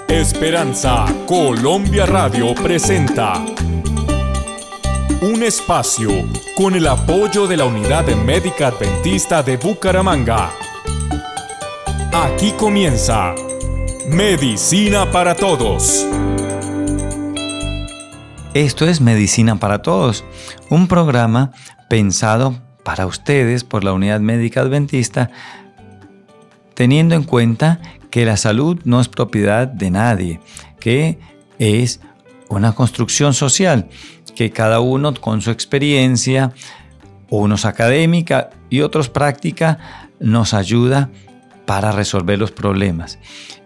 Esperanza Colombia Radio presenta un espacio con el apoyo de la Unidad Médica Adventista de Bucaramanga. Aquí comienza Medicina para Todos. Esto es Medicina para Todos, un programa pensado para ustedes por la Unidad Médica Adventista, teniendo en cuenta que la salud no es propiedad de nadie, que es una construcción social, que cada uno con su experiencia, unos académica y otros práctica, nos ayuda para resolver los problemas.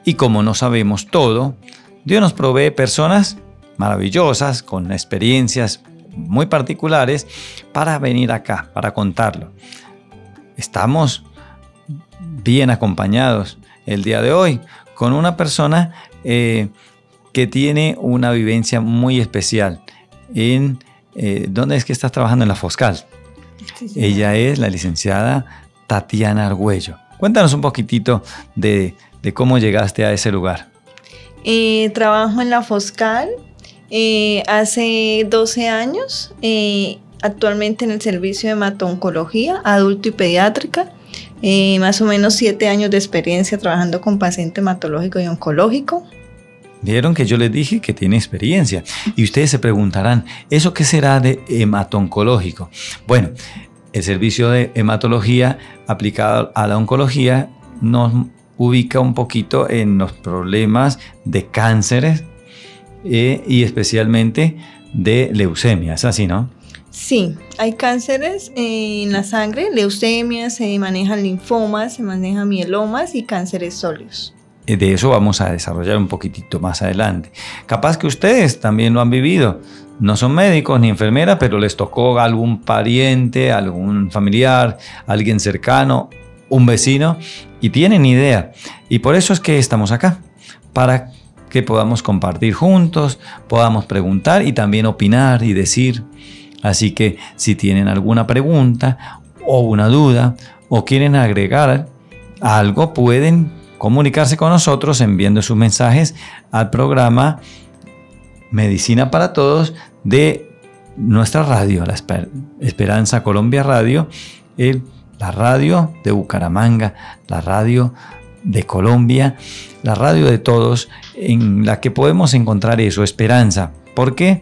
Y como no sabemos todo, Dios nos provee personas maravillosas, con experiencias muy particulares, para venir acá, para contarlo. Estamos bien acompañados el día de hoy con una persona que tiene una vivencia muy especial. ¿Dónde es que estás trabajando? En la Foscal. Sí. Ella es la licenciada Tatiana Argüello. Cuéntanos un poquitito de cómo llegaste a ese lugar. Trabajo en la Foscal hace 12 años, actualmente en el servicio de hemato-oncología, adulto y pediátrica. Más o menos 7 años de experiencia trabajando con paciente hematológico y oncológico. Vieron que yo les dije que tiene experiencia. Y ustedes se preguntarán, ¿eso qué será de hemato-oncológico? Bueno, el servicio de hematología aplicado a la oncología nos ubica un poquito en los problemas de cánceres y especialmente de leucemia. ¿Es así, no? Sí, hay cánceres en la sangre, leucemia, se manejan linfomas, se manejan mielomas y cánceres sólidos. De eso vamos a desarrollar un poquitito más adelante. Capaz que ustedes también lo han vivido. No son médicos ni enfermeras, pero les tocó algún pariente, algún familiar, alguien cercano, un vecino, y tienen idea. Y por eso es que estamos acá, para que podamos compartir juntos, podamos preguntar y también opinar y decir. Así que si tienen alguna pregunta o una duda o quieren agregar algo, pueden comunicarse con nosotros enviando sus mensajes al programa Medicina para Todos de nuestra radio, la Esperanza Colombia Radio, la radio de Bucaramanga, la radio de Colombia, la radio de todos, en la que podemos encontrar eso, esperanza. ¿Por qué?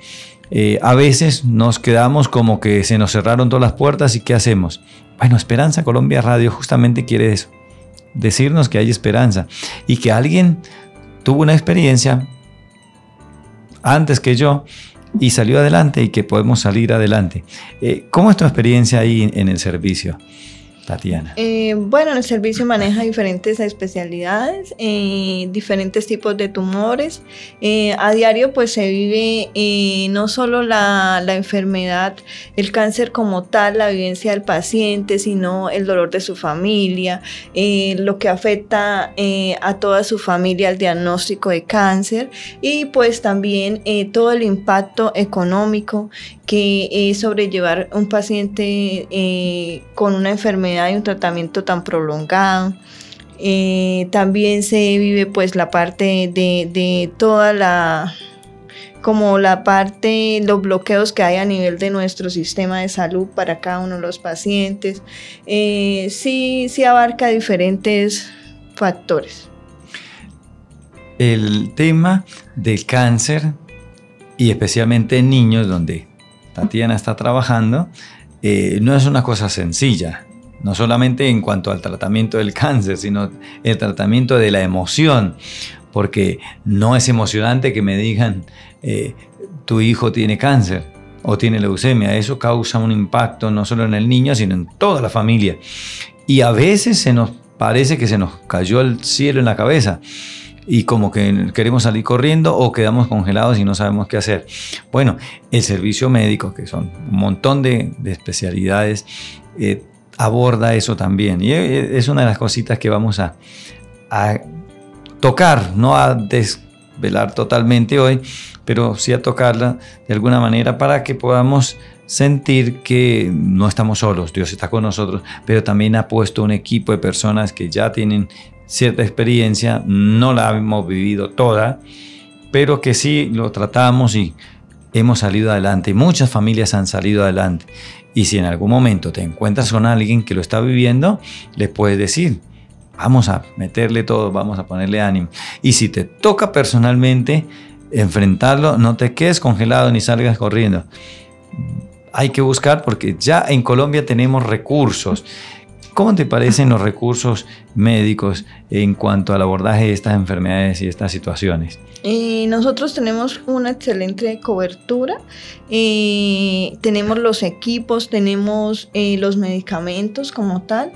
A veces nos quedamos como que se nos cerraron todas las puertas y ¿qué hacemos? Bueno, Esperanza Colombia Radio justamente quiere eso, decirnos que hay esperanza y que alguien tuvo una experiencia antes que yo y salió adelante y que podemos salir adelante. ¿Cómo es tu experiencia ahí en el servicio, Tatiana? Bueno, el servicio maneja diferentes especialidades, diferentes tipos de tumores. A diario pues se vive no solo la enfermedad, el cáncer como tal, la vivencia del paciente, sino el dolor de su familia, lo que afecta a toda su familia al diagnóstico de cáncer y pues también todo el impacto económico que es sobrellevar un paciente con una enfermedad y un tratamiento tan prolongado. También se vive pues la parte de toda los bloqueos que hay a nivel de nuestro sistema de salud para cada uno de los pacientes. Sí abarca diferentes factores. El tema del cáncer y especialmente en niños, donde Tatiana está trabajando, no es una cosa sencilla. No solamente en cuanto al tratamiento del cáncer, sino el tratamiento de la emoción, porque no es emocionante que me digan tu hijo tiene cáncer o tiene leucemia. Eso causa un impacto no solo en el niño, sino en toda la familia. Y a veces se nos parece que se nos cayó el cielo en la cabeza y como que queremos salir corriendo o quedamos congelados y no sabemos qué hacer. Bueno, el servicio médico, que son un montón de especialidades, aborda eso también. Y es una de las cositas que vamos a tocar, no a desvelar totalmente hoy, pero sí a tocarla de alguna manera para que podamos sentir que no estamos solos, Dios está con nosotros, pero también ha puesto un equipo de personas que ya tienen cierta experiencia, no la hemos vivido toda, pero que sí lo tratamos y hemos salido adelante. Muchas familias han salido adelante. Y si en algún momento te encuentras con alguien que lo está viviendo, le puedes decir, vamos a meterle todo, vamos a ponerle ánimo. Y si te toca personalmente enfrentarlo, no te quedes congelado ni salgas corriendo. Hay que buscar, porque ya en Colombia tenemos recursos. ¿Cómo te parecen los recursos médicos en cuanto al abordaje de estas enfermedades y estas situaciones? Nosotros tenemos una excelente cobertura, tenemos los equipos, tenemos los medicamentos como tal,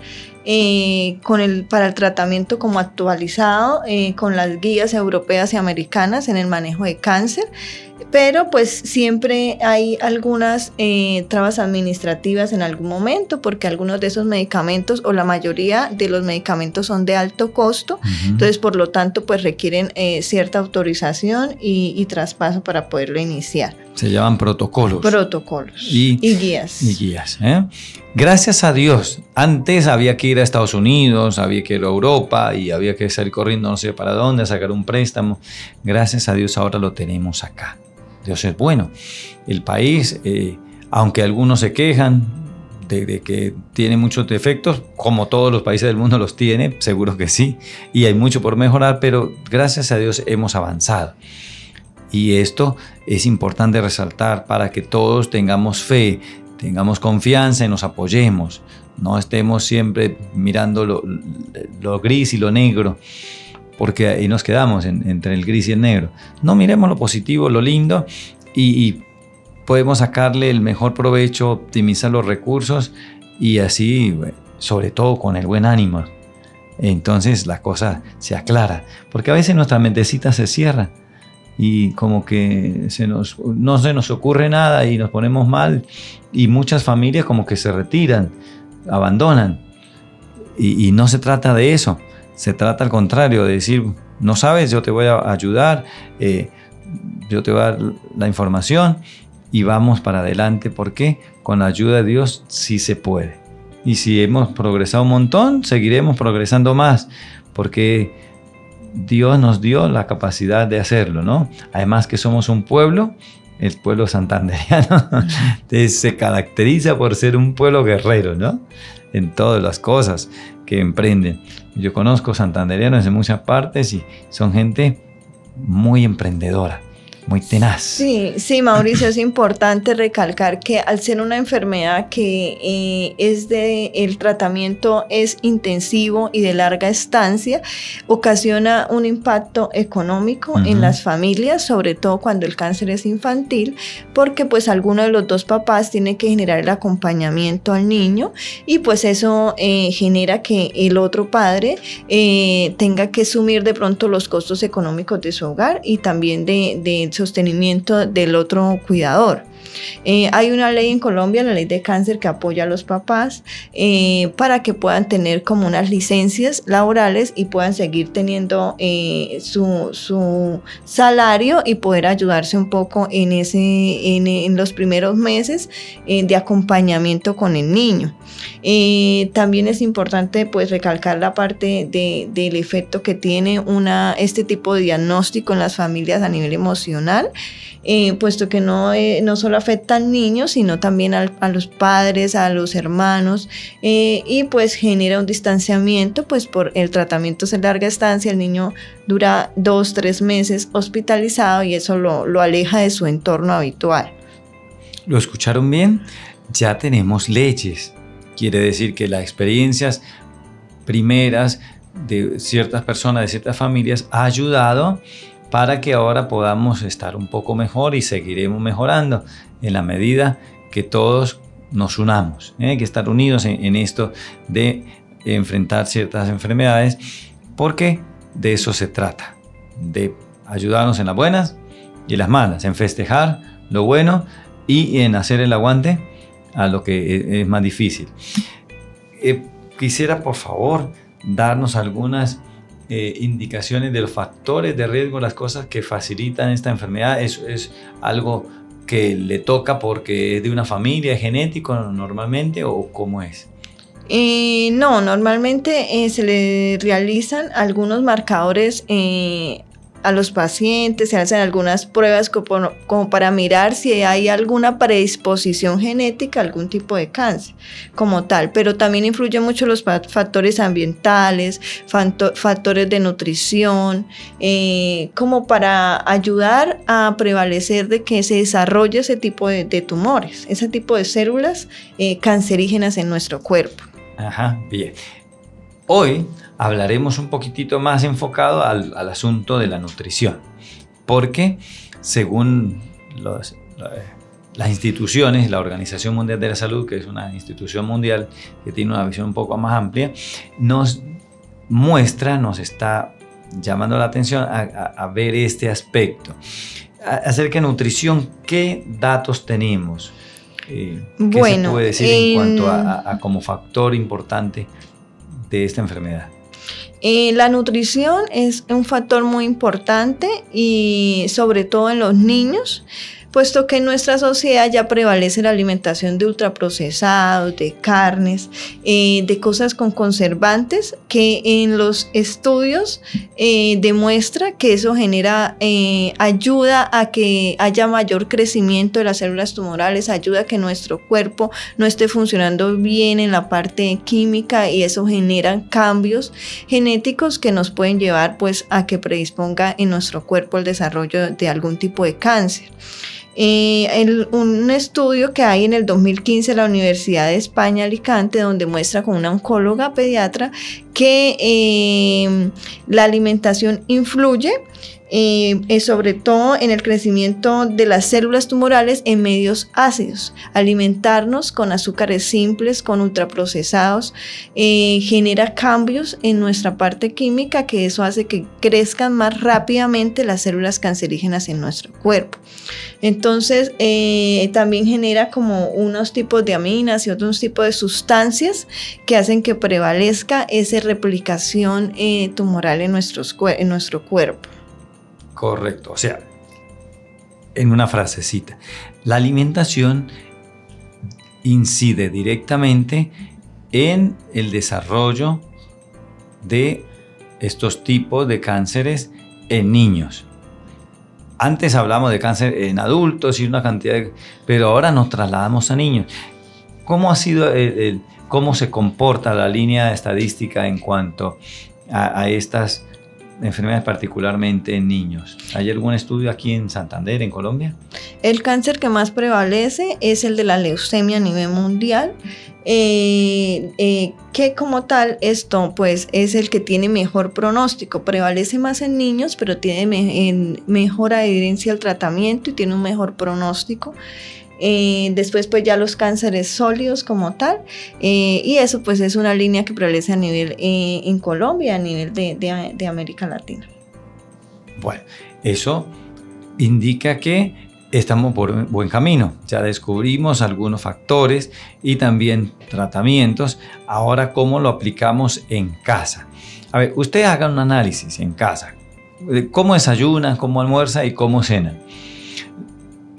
para el tratamiento como actualizado, con las guías europeas y americanas en el manejo de cáncer. Pero pues siempre hay algunas trabas administrativas en algún momento, porque algunos de esos medicamentos o la mayoría de los medicamentos son de alto costo. Entonces por lo tanto pues requieren cierta autorización y traspaso para poderlo iniciar. Se llaman protocolos. Protocolos y guías. Y guías, ¿eh? Gracias a Dios, antes había que ir a Estados Unidos, había que ir a Europa y había que salir corriendo no sé para dónde a sacar un préstamo. Gracias a Dios ahora lo tenemos acá. Dios es bueno. El país, aunque algunos se quejan de que tiene muchos defectos, como todos los países del mundo los tiene, seguro que sí, y hay mucho por mejorar, pero gracias a Dios hemos avanzado. Y esto es importante resaltar para que todos tengamos fe, tengamos confianza y nos apoyemos. No estemos siempre mirando lo gris y lo negro, porque ahí nos quedamos entre el gris y el negro. No, miremos lo positivo, lo lindo, y podemos sacarle el mejor provecho, optimizar los recursos y así, sobre todo con el buen ánimo. Entonces la cosa se aclara, porque a veces nuestra mentecita se cierra y como que no se nos ocurre nada y nos ponemos mal, y muchas familias como que se retiran, abandonan, y no se trata de eso. Se trata al contrario, de decir, no sabes, yo te voy a ayudar, yo te voy a dar la información y vamos para adelante, porque con la ayuda de Dios sí se puede. Y si hemos progresado un montón, seguiremos progresando más, porque Dios nos dio la capacidad de hacerlo, ¿no? Además que somos un pueblo, el pueblo santandereano, se caracteriza por ser un pueblo guerrero, ¿no? En todas las cosas que emprenden. Yo conozco santandereanos de muchas partes y son gente muy emprendedora, muy tenaz. Sí, Mauricio, es importante recalcar que al ser una enfermedad que el tratamiento es intensivo y de larga estancia, ocasiona un impacto económico en las familias, sobre todo cuando el cáncer es infantil, porque pues alguno de los dos papás tiene que generar el acompañamiento al niño, y pues eso genera que el otro padre tenga que asumir de pronto los costos económicos de su hogar y también de sostenimiento del otro cuidador. Hay una ley en Colombia, la ley de cáncer, que apoya a los papás para que puedan tener como unas licencias laborales y puedan seguir teniendo su salario y poder ayudarse un poco en los primeros meses de acompañamiento con el niño. También es importante pues recalcar la parte del efecto que tiene este tipo de diagnóstico en las familias a nivel emocional, puesto que no solo afecta al niño, sino también a los padres, a los hermanos, y pues genera un distanciamiento, pues por el tratamiento de larga estancia. El niño dura 2-3 meses hospitalizado y eso lo aleja de su entorno habitual. ¿Lo escucharon bien? Ya tenemos leyes. Quiere decir que las experiencias primeras de ciertas personas, de ciertas familias, ha ayudado para que ahora podamos estar un poco mejor y seguiremos mejorando en la medida que todos nos unamos. Hay que estar unidos en esto de enfrentar ciertas enfermedades, porque de eso se trata, de ayudarnos en las buenas y en las malas, en festejar lo bueno y en hacer el aguante a lo que es más difícil. Quisiera por favor darnos algunas indicaciones de los factores de riesgo, las cosas que facilitan esta enfermedad. ¿Es algo que le toca porque es de una familia, es genético normalmente, o cómo es? No, normalmente se le realizan algunos marcadores a los pacientes, se hacen algunas pruebas como para mirar si hay alguna predisposición genética a algún tipo de cáncer como tal, pero también influyen mucho los factores ambientales, factores de nutrición, como para ayudar a prevalecer de que se desarrolle ese tipo de tumores, ese tipo de células cancerígenas en nuestro cuerpo. Ajá, bien. Hoy hablaremos un poquitito más enfocado al asunto de la nutrición, porque según las instituciones, la Organización Mundial de la Salud, que es una institución mundial que tiene una visión un poco más amplia, nos está llamando la atención a ver este aspecto. Acerca de nutrición, ¿qué datos tenemos? ¿Qué se puede decir en cuanto a como factor importante de esta enfermedad? La nutrición es un factor muy importante y sobre todo en los niños, puesto que en nuestra sociedad ya prevalece la alimentación de ultraprocesados, de carnes, de cosas con conservantes, que en los estudios demuestra que eso ayuda a que haya mayor crecimiento de las células tumorales, ayuda a que nuestro cuerpo no esté funcionando bien en la parte química y eso genera cambios genéticos que nos pueden llevar pues a que predisponga en nuestro cuerpo el desarrollo de algún tipo de cáncer. Un estudio que hay en el 2015 en la Universidad de España, Alicante, donde muestra con una oncóloga pediatra que la alimentación influye sobre todo en el crecimiento de las células tumorales en medios ácidos. Alimentarnos con azúcares simples, con ultraprocesados, genera cambios en nuestra parte química, que eso hace que crezcan más rápidamente las células cancerígenas en nuestro cuerpo. Entonces también genera como unos tipos de aminas y otros tipos de sustancias que hacen que prevalezca esa replicación tumoral en nuestro cuerpo. Correcto, o sea, en una frasecita, la alimentación incide directamente en el desarrollo de estos tipos de cánceres en niños. Antes hablamos de cáncer en adultos y una cantidad pero ahora nos trasladamos a niños. ¿Cómo ha sido cómo se comporta la línea estadística en cuanto a estas enfermedades, particularmente en niños? ¿Hay algún estudio aquí en Santander, en Colombia? El cáncer que más prevalece es el de la leucemia a nivel mundial, que como tal esto pues es el que tiene mejor pronóstico, prevalece más en niños, pero tiene mejor adherencia al tratamiento y tiene un mejor pronóstico. Después pues ya los cánceres sólidos como tal, y eso pues es una línea que prevalece a nivel en Colombia, a nivel de América Latina. Bueno, eso indica que estamos por buen camino. Ya descubrimos algunos factores y también tratamientos. Ahora, ¿cómo lo aplicamos en casa? A ver, usted haga un análisis en casa. ¿Cómo desayuna, cómo almuerza y cómo cena?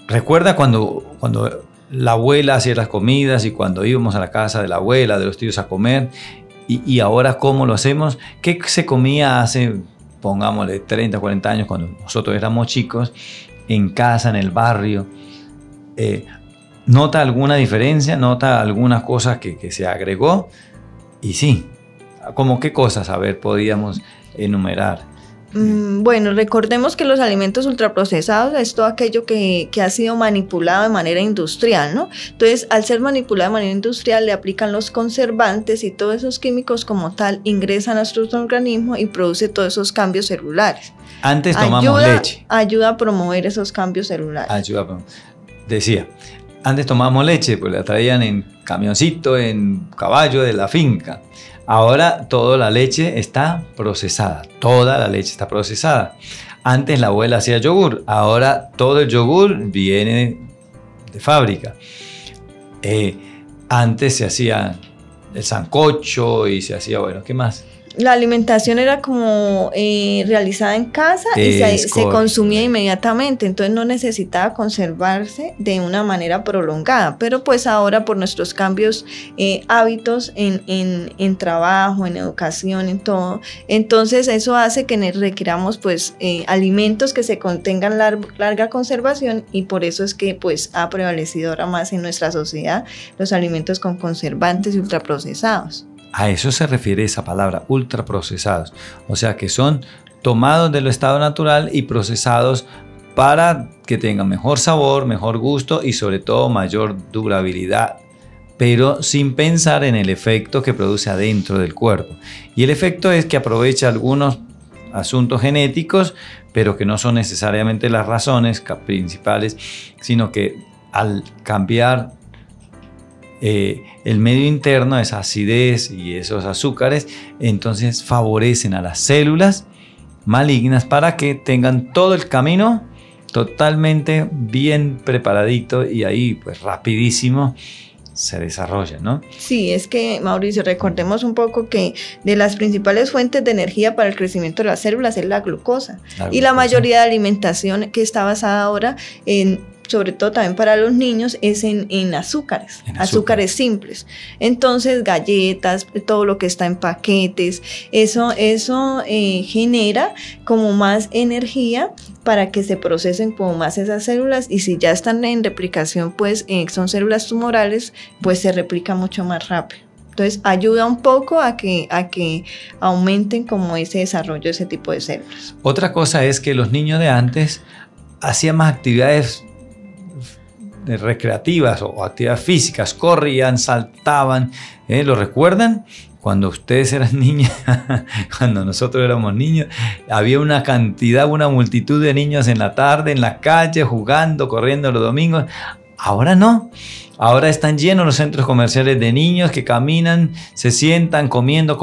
Recuerda cuando la abuela hacía las comidas y cuando íbamos a la casa de la abuela, de los tíos a comer, y ahora cómo lo hacemos. ¿Qué se comía hace, pongámosle, 30, 40 años cuando nosotros éramos chicos, en casa, en el barrio? ¿Nota alguna diferencia? ¿Nota alguna cosa que se agregó? Y sí, ¿cómo qué cosas? A ver, podíamos enumerar. Bueno, recordemos que los alimentos ultraprocesados es todo aquello que ha sido manipulado de manera industrial, ¿no? Entonces, al ser manipulado de manera industrial, le aplican los conservantes y todos esos químicos como tal ingresan a nuestro organismo y produce todos esos cambios celulares. Antes tomamos leche. Ayuda a promover esos cambios celulares. Decía, antes tomábamos leche, pues la traían en camioncito, en caballo de la finca. Ahora toda la leche está procesada, toda la leche está procesada. Antes la abuela hacía yogur, ahora todo el yogur viene de fábrica. Antes se hacía el sancocho y se hacía, bueno, ¿qué más? la alimentación era como realizada en casa y se consumía inmediatamente, entonces no necesitaba conservarse de una manera prolongada, pero pues ahora por nuestros cambios hábitos en trabajo, en educación, en todo, entonces eso hace que requiramos pues alimentos que se contengan larga conservación, y por eso es que pues ha prevalecido ahora más en nuestra sociedad los alimentos con conservantes y ultraprocesados. A eso se refiere esa palabra, ultraprocesados. O sea que son tomados del estado natural y procesados para que tengan mejor sabor, mejor gusto y sobre todo mayor durabilidad, pero sin pensar en el efecto que produce adentro del cuerpo. Y el efecto es que aprovecha algunos asuntos genéticos, pero que no son necesariamente las razones principales, sino que al cambiar el medio interno, esa acidez y esos azúcares, entonces favorecen a las células malignas para que tengan todo el camino totalmente bien preparadito, y ahí pues rapidísimo se desarrolla, ¿no? Sí, es que, Mauricio, recordemos un poco que de las principales fuentes de energía para el crecimiento de las células es la glucosa. Y la mayoría de alimentación que está basada ahora sobre todo también para los niños, es en azúcares, azúcares simples. Entonces, galletas, todo lo que está en paquetes, eso genera como más energía para que se procesen como más esas células, y si ya están en replicación, pues son células tumorales, pues se replica mucho más rápido. Entonces, ayuda un poco a que aumenten como ese desarrollo de ese tipo de células. Otra cosa es que los niños de antes hacían más actividades recreativas o actividades físicas, corrían, saltaban, ¿lo recuerdan? Cuando ustedes eran niños, cuando nosotros éramos niños, había una multitud de niños en la tarde, en la calle, jugando, corriendo los domingos. Ahora no. Ahora están llenos los centros comerciales de niños que caminan, se sientan comiendo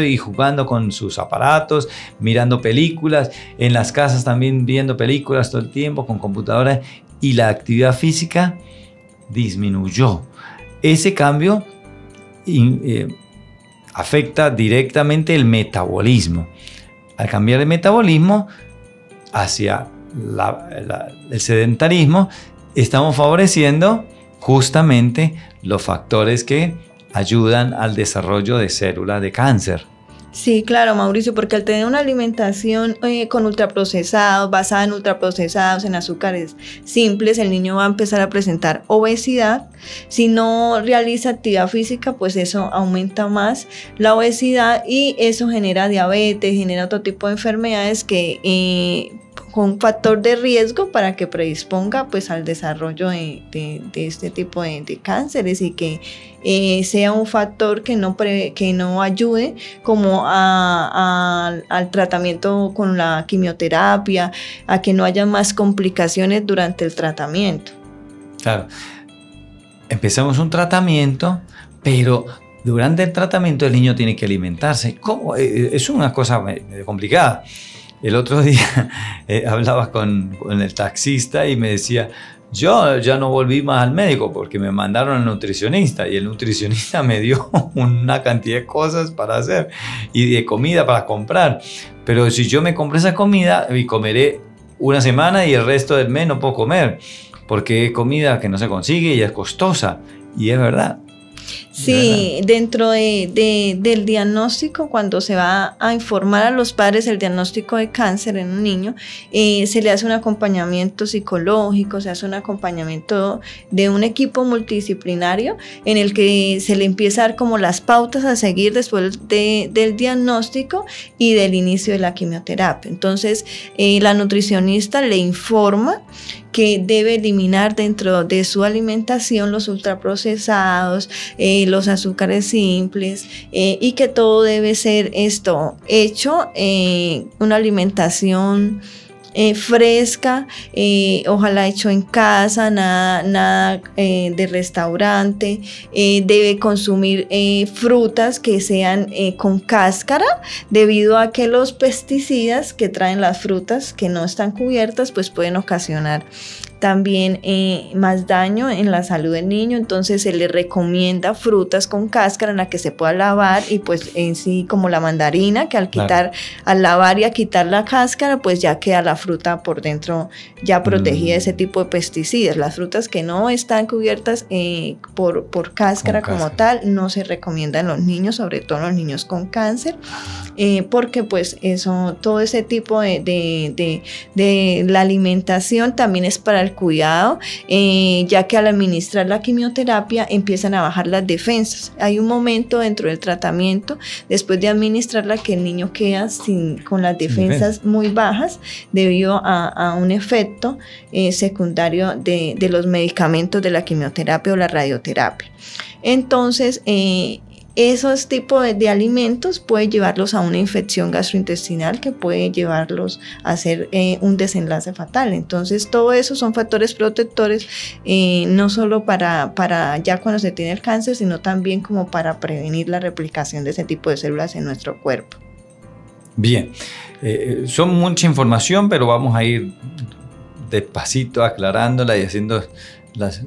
y jugando con sus aparatos, mirando películas, en las casas también viendo películas todo el tiempo con computadoras, y la actividad física disminuyó. Ese cambio afecta directamente el metabolismo. Al cambiar el metabolismo hacia el sedentarismo, estamos favoreciendo justamente los factores que ayudan al desarrollo de células de cáncer. Sí, claro, Mauricio, porque al tener una alimentación con ultraprocesados, basada en ultraprocesados, en azúcares simples, el niño va a empezar a presentar obesidad. Si no realiza actividad física, pues eso aumenta más la obesidad, y eso genera diabetes, genera otro tipo de enfermedades que con un factor de riesgo para que predisponga pues al desarrollo de este tipo de cánceres, y que sea un factor que no ayude como al tratamiento con la quimioterapia, a que no haya más complicaciones durante el tratamiento. Claro, empezamos un tratamiento, pero durante el tratamiento el niño tiene que alimentarse. ¿Cómo? Es una cosa medio complicada. El otro día hablaba con el taxista y me decía, yo ya no volví más al médico porque me mandaron al nutricionista, y el nutricionista me dio una cantidad de cosas para hacer y de comida para comprar. Pero si yo me compré esa comida y comeré una semana y el resto del mes no puedo comer, porque es comida que no se consigue y es costosa. Y es verdad. Sí, dentro del diagnóstico, cuando se va a informar a los padres el diagnóstico de cáncer en un niño, se le hace un acompañamiento psicológico, se hace un acompañamiento de un equipo multidisciplinario en el que se le empieza a dar como las pautas a seguir después del diagnóstico y del inicio de la quimioterapia. Entonces, la nutricionista le informa que debe eliminar dentro de su alimentación los ultraprocesados, los azúcares simples, y que todo debe ser hecho una alimentación fresca, ojalá hecho en casa, nada de restaurante. Debe consumir frutas que sean con cáscara, debido a que los pesticidas que traen las frutas que no están cubiertas pues pueden ocasionar también más daño en la salud del niño. Entonces se le recomienda frutas con cáscara en la que se pueda lavar, y pues en sí, como la mandarina, que al lavar y a quitar la cáscara, pues ya queda la fruta por dentro ya protegida de ese tipo de pesticidas. Las frutas que no están cubiertas por cáscara como tal, no se recomienda en los niños, sobre todo en los niños con cáncer, porque pues eso, todo ese tipo de la alimentación también es para el cuidado, ya que al administrar la quimioterapia empiezan a bajar las defensas. Hay un momento dentro del tratamiento, después de administrarla, que el niño queda con las defensas muy bajas debido a un efecto secundario de los medicamentos de la quimioterapia o la radioterapia. Entonces, esos tipos de alimentos pueden llevarlos a una infección gastrointestinal que puede llevarlos a hacer un desenlace fatal. Entonces, todo eso son factores protectores, no solo para ya cuando se tiene el cáncer, sino también como para prevenir la replicación de ese tipo de células en nuestro cuerpo. Bien, son mucha información, pero vamos a ir despacito aclarándola y haciendo las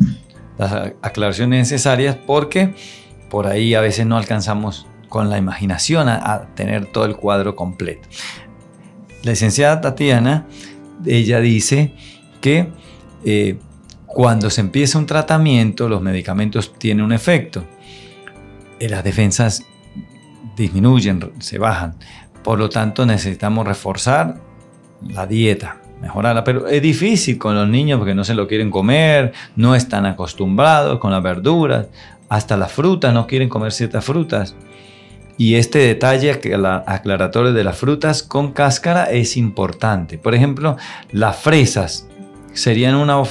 aclaraciones necesarias, porque por ahí a veces no alcanzamos con la imaginación a tener todo el cuadro completo. La licenciada Tatiana, ella dice que cuando se empieza un tratamiento, los medicamentos tienen un efecto. Las defensas disminuyen, se bajan. Por lo tanto, necesitamos reforzar la dieta, mejorarla. Pero es difícil con los niños porque no se lo quieren comer, no están acostumbrados con las verduras. Hasta las frutas, no quieren comer ciertas frutas. Y este detalle aclaratorio de las frutas con cáscara es importante. Por ejemplo, las fresas, ¿serían una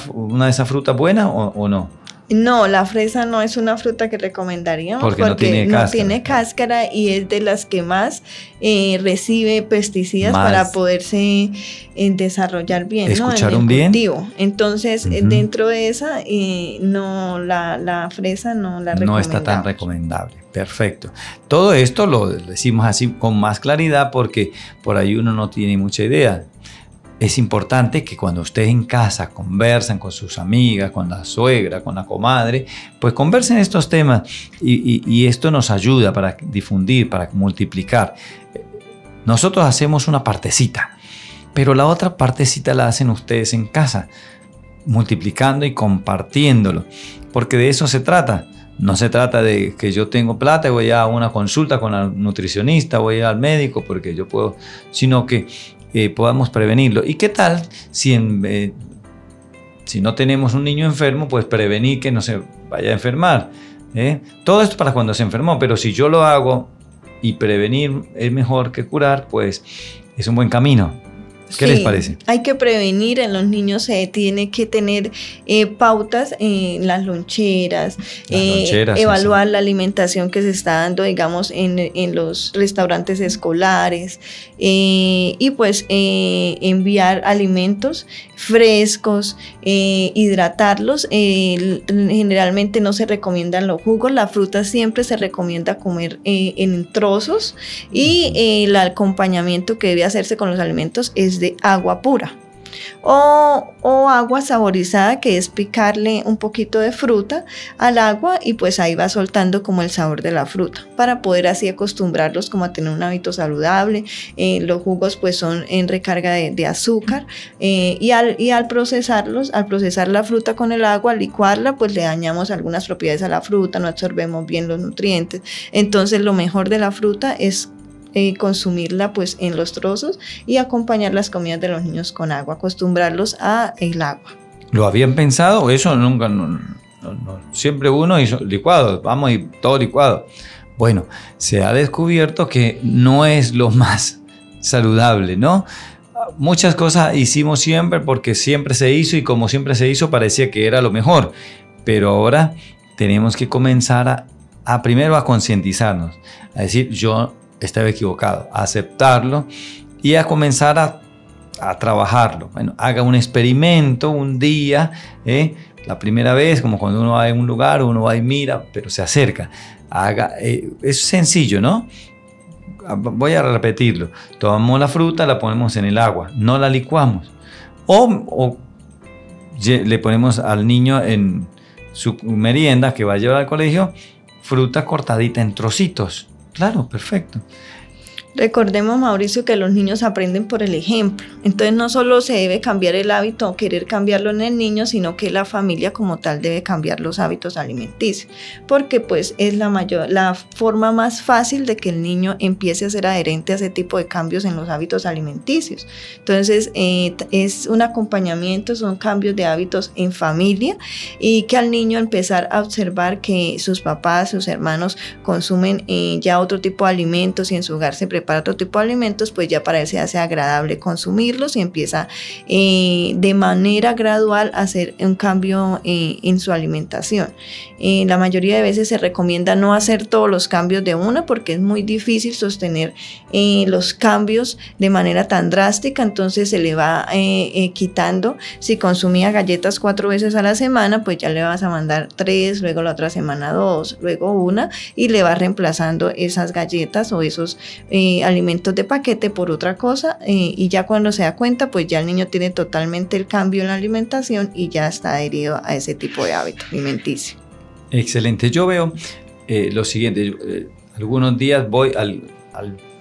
de esas frutas buenas o no? No, la fresa no es una fruta que recomendaríamos porque no tiene cáscara y es de las que más recibe pesticidas para poderse desarrollar bien. ¿Escucharon bien? Cultivo. Entonces, dentro de esa, no, la fresa no la recomendamos. No está tan recomendable. Perfecto. Todo esto lo decimos así con más claridad porque por ahí uno no tiene mucha idea. Es importante que cuando ustedes en casa conversan con sus amigas, con la suegra, con la comadre, pues conversen estos temas y esto nos ayuda para difundir, para multiplicar. Nosotros hacemos una partecita, pero la otra partecita la hacen ustedes en casa, multiplicando y compartiéndolo, porque de eso se trata. No se trata de que yo tengo plata y voy a una consulta con la nutricionista, voy al médico porque yo puedo, sino que podamos prevenirlo. ¿Y qué tal si no tenemos un niño enfermo, pues prevenir que no se vaya a enfermar? Todo esto para cuando se enfermó, pero si yo lo hago y prevenir es mejor que curar, pues es un buen camino. ¿Qué les parece? Hay que prevenir. En los niños se tiene que tener pautas en las loncheras, evaluar la alimentación que se está dando, digamos, en los restaurantes escolares, y pues enviar alimentos frescos, hidratarlos. Generalmente no se recomiendan los jugos, la fruta siempre se recomienda comer en trozos, y el acompañamiento que debe hacerse con los alimentos es de agua pura o agua saborizada, que es picarle un poquito de fruta al agua y pues ahí va soltando como el sabor de la fruta para poder así acostumbrarlos como a tener un hábito saludable. Los jugos pues son en recarga de azúcar, y al procesar la fruta con el agua, al licuarla, pues le dañamos algunas propiedades a la fruta, no absorbemos bien los nutrientes. Entonces lo mejor de la fruta es consumirla pues en los trozos y acompañar las comidas de los niños con agua, acostumbrarlos a el agua. ¿Lo habían pensado? Eso nunca, no, siempre uno hizo licuado, vamos y todo licuado. Bueno, se ha descubierto que no es lo más saludable, ¿no? Muchas cosas hicimos siempre porque siempre se hizo y como siempre se hizo parecía que era lo mejor, pero ahora tenemos que comenzar primero a concientizarnos, a decir yo estaba equivocado, a aceptarlo y a comenzar a trabajarlo. Bueno, haga un experimento un día, la primera vez, como cuando uno va a un lugar, uno va y mira, pero se acerca. Es sencillo, ¿no? Voy a repetirlo. Tomamos la fruta, la ponemos en el agua, no la licuamos. O le ponemos al niño en su merienda que va a llevar al colegio fruta cortadita en trocitos. Claro, perfecto. Recordemos, Mauricio, que los niños aprenden por el ejemplo. Entonces no solo se debe cambiar el hábito o querer cambiarlo en el niño, sino que la familia como tal debe cambiar los hábitos alimenticios, porque pues es la forma más fácil de que el niño empiece a ser adherente a ese tipo de cambios en los hábitos alimenticios. Entonces es un acompañamiento, son cambios de hábitos en familia, y que al niño empezar a observar que sus papás, sus hermanos consumen ya otro tipo de alimentos y en su hogar se prepara otro tipo de alimentos, pues ya para él se hace agradable consumirlos y empieza de manera gradual a hacer un cambio en su alimentación. La mayoría de veces se recomienda no hacer todos los cambios de una, porque es muy difícil sostener los cambios de manera tan drástica. Entonces se le va quitando. Si consumía galletas 4 veces a la semana, pues ya le vas a mandar 3, luego la otra semana 2, luego 1, y le vas reemplazando esas galletas o esos alimentos de paquete por otra cosa, y ya cuando se da cuenta, pues ya el niño tiene totalmente el cambio en la alimentación y ya está adherido a ese tipo de hábito alimenticio. Excelente. Yo veo lo siguiente, algunos días voy al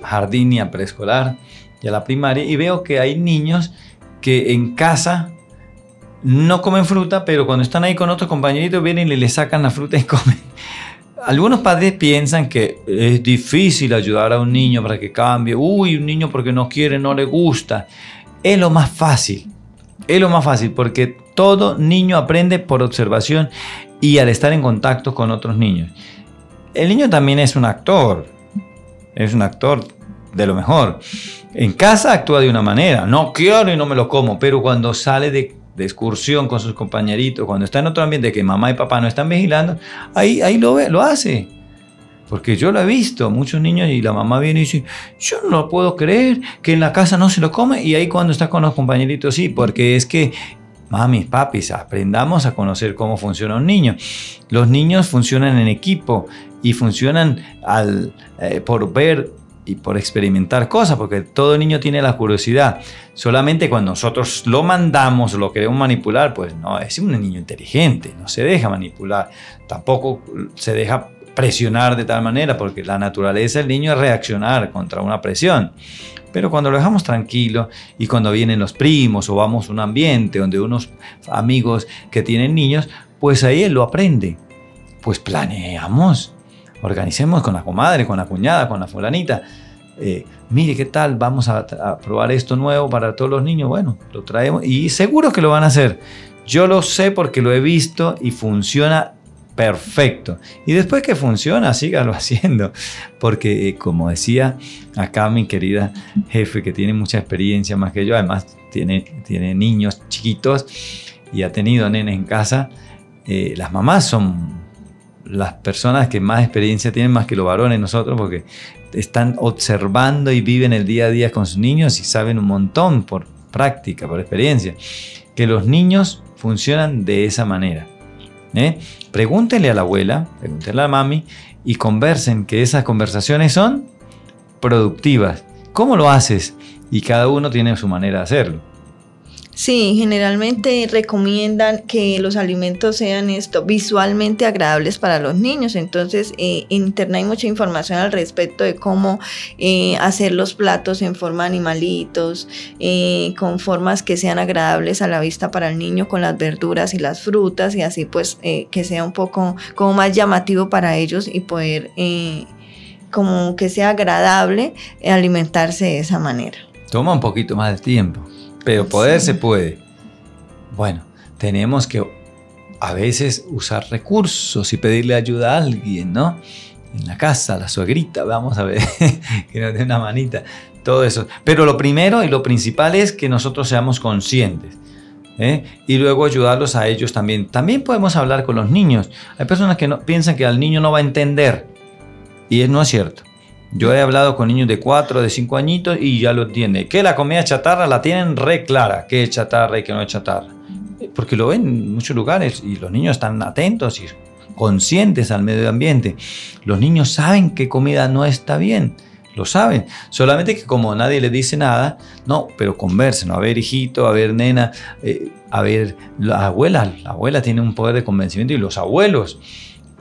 jardín y a preescolar y a la primaria y veo que hay niños que en casa no comen fruta, pero cuando están ahí con otros compañeritos vienen y le sacan la fruta y comen. Algunos padres piensan que es difícil ayudar a un niño para que cambie. Uy, un niño porque no quiere, no le gusta. Es lo más fácil. Es lo más fácil porque todo niño aprende por observación y al estar en contacto con otros niños. El niño también es un actor. Es un actor de lo mejor. En casa actúa de una manera. No quiero y no me lo como. Pero cuando sale de excursión con sus compañeritos, cuando está en otro ambiente que mamá y papá no están vigilando, ahí lo hace. Porque yo lo he visto, muchos niños, y la mamá viene y dice, yo no lo puedo creer, que en la casa no se lo come, y ahí cuando está con los compañeritos sí, porque es que, mami, papis, aprendamos a conocer cómo funciona un niño. Los niños funcionan en equipo y funcionan por ver y por experimentar cosas, porque todo niño tiene la curiosidad. Solamente cuando nosotros lo mandamos o lo queremos manipular, pues no, es un niño inteligente, no se deja manipular, tampoco se deja presionar de tal manera, porque la naturaleza del niño es reaccionar contra una presión. Pero cuando lo dejamos tranquilo y cuando vienen los primos o vamos a un ambiente donde unos amigos que tienen niños, pues ahí él lo aprende. Pues planeamos. Organicemos con la comadre, con la cuñada, con la fulanita. Mire, ¿qué tal? Vamos a probar esto nuevo para todos los niños. Bueno, lo traemos y seguro que lo van a hacer. Yo lo sé porque lo he visto y funciona perfecto. Y después que funciona, sígalo haciendo. Porque como decía acá mi querida jefe, que tiene mucha experiencia más que yo, además tiene niños chiquitos y ha tenido nenes en casa, las mamás son las personas que más experiencia tienen, más que los varones nosotros, porque están observando y viven el día a día con sus niños y saben un montón por práctica, por experiencia, que los niños funcionan de esa manera. Pregúntenle a la abuela, pregúntenle a la mami y conversen, que esas conversaciones son productivas. ¿Cómo lo haces? Y cada uno tiene su manera de hacerlo. Sí, generalmente recomiendan que los alimentos sean visualmente agradables para los niños. Entonces, en internet hay mucha información al respecto de cómo hacer los platos en forma de animalitos, con formas que sean agradables a la vista para el niño, con las verduras y las frutas, y así pues que sea un poco como más llamativo para ellos y poder como que sea agradable alimentarse de esa manera. Toma un poquito más de tiempo. Pero poder se puede. Bueno, tenemos que a veces usar recursos y pedirle ayuda a alguien, ¿no? En la casa, a la suegrita, vamos a ver, que nos dé una manita, todo eso. Pero lo primero y lo principal es que nosotros seamos conscientes, y luego ayudarlos a ellos también. También podemos hablar con los niños. Hay personas que piensan que al niño no va a entender, y no es cierto. Yo he hablado con niños de 4, de 5 añitos y ya lo entienden. Que la comida chatarra la tienen re clara, qué es chatarra y qué no es chatarra. Porque lo ven en muchos lugares y los niños están atentos y conscientes al medio ambiente. Los niños saben que comida no está bien. lo saben. Solamente que como nadie les dice nada, no, pero conversen. A ver, hijito, a ver, nena, a ver, la abuela tiene un poder de convencimiento y los abuelos.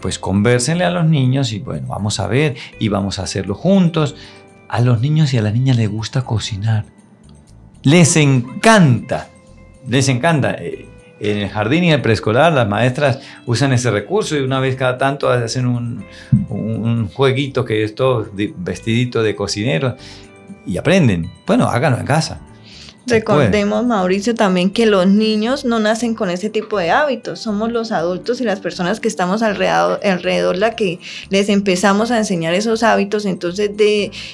Pues convérsenle a los niños y bueno, vamos a ver y vamos a hacerlo juntos. A los niños y a las niñas les gusta cocinar. Les encanta, les encanta. En el jardín y en el preescolar las maestras usan ese recurso y una vez cada tanto hacen un jueguito que es todo vestidito de cocinero y aprenden. Bueno, háganlo en casa. Recordemos, Mauricio, también que los niños no nacen con ese tipo de hábitos. Somos los adultos y las personas que estamos alrededor la que les empezamos a enseñar esos hábitos. Entonces,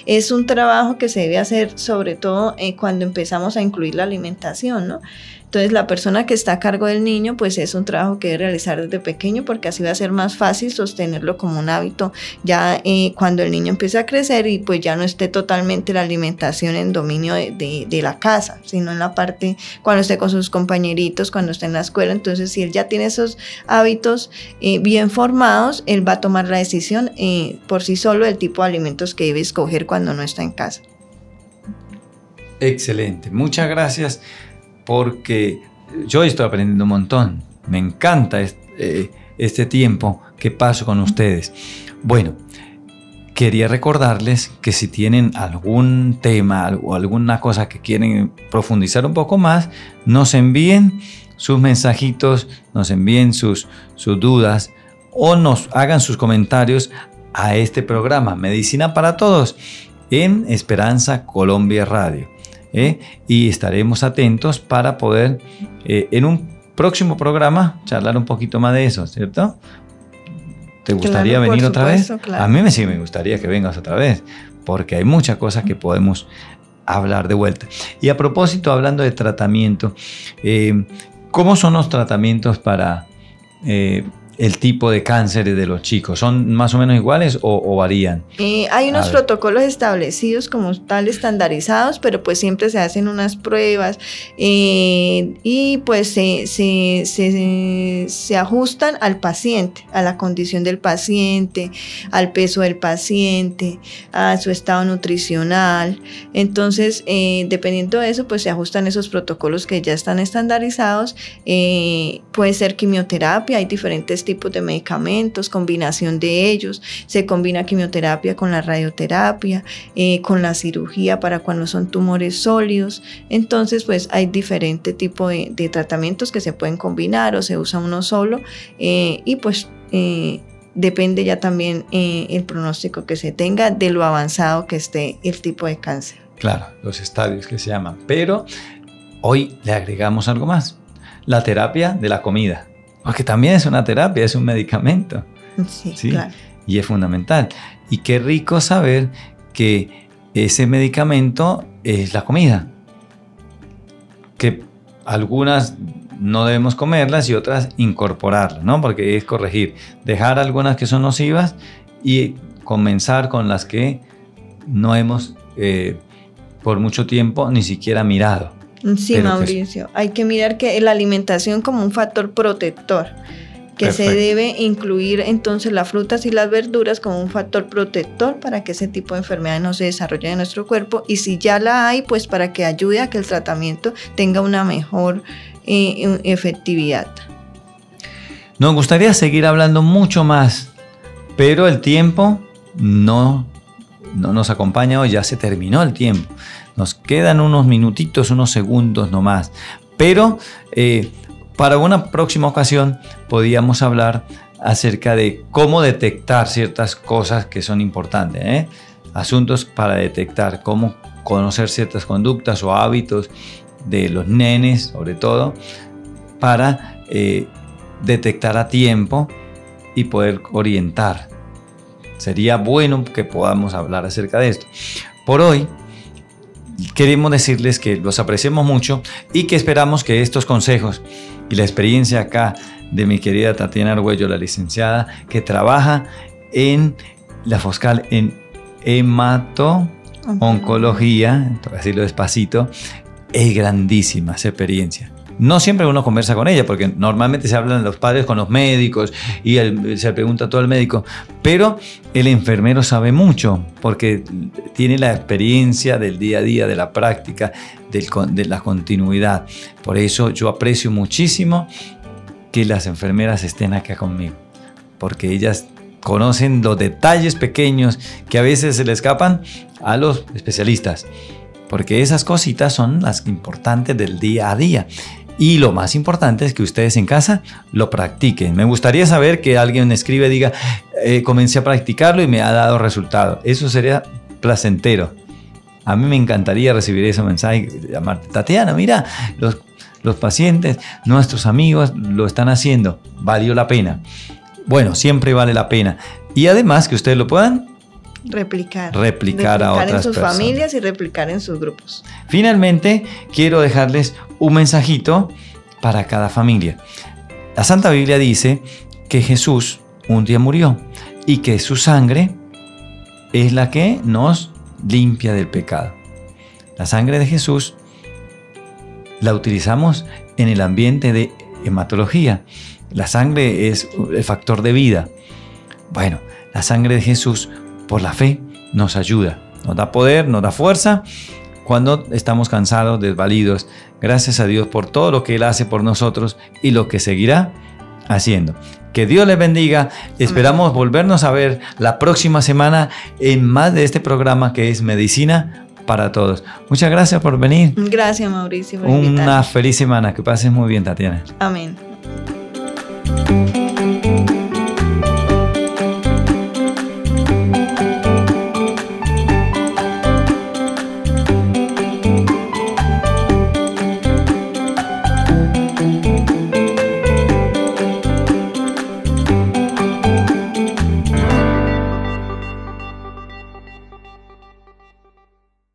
es un trabajo que se debe hacer sobre todo cuando empezamos a incluir la alimentación, ¿no? Entonces, la persona que está a cargo del niño, pues es un trabajo que debe realizar desde pequeño porque así va a ser más fácil sostenerlo como un hábito ya cuando el niño empiece a crecer y pues ya no esté totalmente la alimentación en dominio de la casa, sino en la parte cuando esté con sus compañeritos, cuando esté en la escuela. Entonces, si él ya tiene esos hábitos bien formados, él va a tomar la decisión por sí solo del tipo de alimentos que debe escoger cuando no está en casa. Excelente, muchas gracias. Porque yo estoy aprendiendo un montón. Me encanta este tiempo que paso con ustedes. Bueno, quería recordarles que si tienen algún tema o alguna cosa que quieren profundizar un poco más, nos envíen sus mensajitos, nos envíen sus dudas o nos hagan sus comentarios a este programa Medicina para Todos en Esperanza Colombia Radio. Y estaremos atentos para poder en un próximo programa charlar un poquito más de eso, ¿cierto? ¿Te gustaría venir otra vez? Claro. A mí sí me gustaría que vengas otra vez, porque hay muchas cosas que podemos hablar de vuelta. Y a propósito, hablando de tratamiento, ¿cómo son los tratamientos para el tipo de cánceres de los chicos? ¿Son más o menos iguales o varían? Hay unos protocolos establecidos como tal, estandarizados, pero pues siempre se hacen unas pruebas y pues se ajustan al paciente, a la condición del paciente, al peso del paciente, a su estado nutricional. Entonces, dependiendo de eso, pues se ajustan esos protocolos que ya están estandarizados. Puede ser quimioterapia, hay diferentes tipos de medicamentos, combinación de ellos, se combina quimioterapia con la radioterapia, con la cirugía para cuando son tumores sólidos. Entonces pues hay diferentes tipos de tratamientos que se pueden combinar o se usa uno solo y pues depende ya también el pronóstico que se tenga de lo avanzado que esté el tipo de cáncer. Claro, los estadios que se llaman, pero hoy le agregamos algo más, la terapia de la comida. Porque también es una terapia, es un medicamento. Sí, claro. Y es fundamental. Y qué rico saber que ese medicamento es la comida. Que algunas no debemos comerlas y otras incorporarlas, ¿no? Porque es corregir, dejar algunas que son nocivas y comenzar con las que no hemos por mucho tiempo ni siquiera mirado. Sí, pero Mauricio, hay que mirar que la alimentación como un factor protector, que perfecto, se debe incluir entonces las frutas y las verduras como un factor protector para que ese tipo de enfermedades no se desarrollen en nuestro cuerpo y si ya la hay, pues para que ayude a que el tratamiento tenga una mejor efectividad. Nos gustaría seguir hablando mucho más, pero el tiempo no nos acompaña hoy, ya se terminó el tiempo. Nos quedan unos minutitos, unos segundos nomás. Pero para una próxima ocasión podríamos hablar acerca de cómo detectar ciertas cosas que son importantes. Asuntos para detectar, cómo conocer ciertas conductas o hábitos de los nenes, sobre todo, para detectar a tiempo y poder orientar. Sería bueno que podamos hablar acerca de esto. Por hoy, queremos decirles que los apreciamos mucho y que esperamos que estos consejos y la experiencia acá de mi querida Tatiana Argüello, la licenciada que trabaja en la Foscal en hemato-oncología, para decirlo despacito, es grandísima esa experiencia. No siempre uno conversa con ella, porque normalmente se hablan los padres con los médicos y se pregunta todo al médico, pero el enfermero sabe mucho, porque tiene la experiencia del día a día, de la práctica, de la continuidad. Por eso yo aprecio muchísimo que las enfermeras estén acá conmigo, porque ellas conocen los detalles pequeños que a veces se le escapan a los especialistas, porque esas cositas son las importantes del día a día. Y lo más importante es que ustedes en casa lo practiquen. Me gustaría saber que alguien escribe y diga, comencé a practicarlo y me ha dado resultado. Eso sería placentero. A mí me encantaría recibir ese mensaje, llamarte, Tatiana, mira, los pacientes, nuestros amigos lo están haciendo. Valió la pena. Bueno, siempre vale la pena. Y además que ustedes lo puedan replicar a otras en sus personas. familias y replicar en sus grupos. Finalmente, quiero dejarles un mensajito para cada familia. La Santa Biblia dice que Jesús un día murió y que su sangre es la que nos limpia del pecado. La sangre de Jesús la utilizamos en el ambiente de hematología. La sangre es el factor de vida. Bueno, la sangre de Jesús, por la fe, nos ayuda, nos da poder, nos da fuerza cuando estamos cansados, desvalidos. Gracias a Dios por todo lo que Él hace por nosotros y lo que seguirá haciendo. Que Dios les bendiga. Esperamos volvernos a ver la próxima semana en más de este programa que es Medicina para Todos. Muchas gracias por venir. Gracias, Mauricio. Una feliz semana. Que pases muy bien, Tatiana. Amén.